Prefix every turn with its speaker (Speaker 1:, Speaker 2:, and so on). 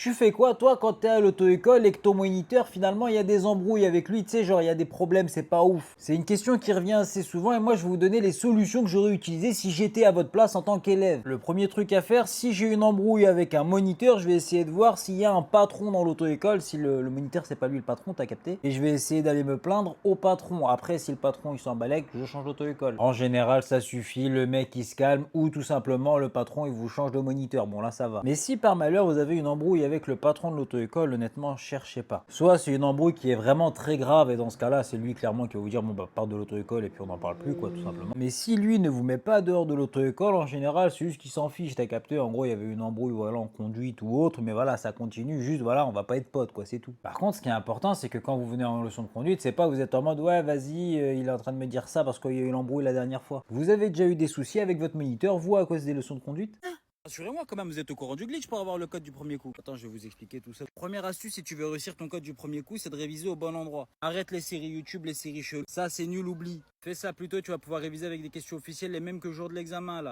Speaker 1: Tu fais quoi toi quand t'es à l'auto-école et que ton moniteur finalement il y a des embrouilles avec lui, tu sais genre il y a des problèmes, c'est pas ouf. C'est une question qui revient assez souvent et moi je vais vous donner les solutions que j'aurais utilisées si j'étais à votre place en tant qu'élève. Le premier truc à faire, si j'ai une embrouille avec un moniteur, je vais essayer de voir s'il y a un patron dans l'auto-école, si le moniteur c'est pas lui le patron, t'as capté. Et je vais essayer d'aller me plaindre au patron. Après si le patron il s'en balèque, je change d'auto-école. En général ça suffit, le mec il se calme ou tout simplement le patron il vous change de moniteur. Bon là ça va. Mais si par malheur vous avez une embrouille avec le patron de l'auto-école, honnêtement, cherchez pas. Soit c'est une embrouille qui est vraiment très grave et dans ce cas-là, c'est lui clairement qui va vous dire bon bah part de l'auto-école et puis on n'en parle plus quoi tout simplement. Mais si lui ne vous met pas dehors de l'auto-école, en général, c'est juste qu'il s'en fiche, t'as capté. En gros, il y avait une embrouille voilà en conduite ou autre, mais voilà, ça continue juste voilà, on va pas être potes quoi, c'est tout. Par contre, ce qui est important, c'est que quand vous venez en leçon de conduite, c'est pas que vous êtes en mode ouais, vas-y, il est en train de me dire ça parce qu'il y a eu l'embrouille la dernière fois. Vous avez déjà eu des soucis avec votre moniteur, vous à cause des leçons de conduite?
Speaker 2: Rassurez-moi quand même, vous êtes au courant du glitch pour avoir le code du premier coup. Attends, je vais vous expliquer tout ça. Première astuce, si tu veux réussir ton code du premier coup, c'est de réviser au bon endroit. Arrête les séries YouTube, les séries cheloues. Ça, c'est nul, oublie. Fais ça plutôt, tu vas pouvoir réviser avec des questions officielles les mêmes que le jour de l'examen là.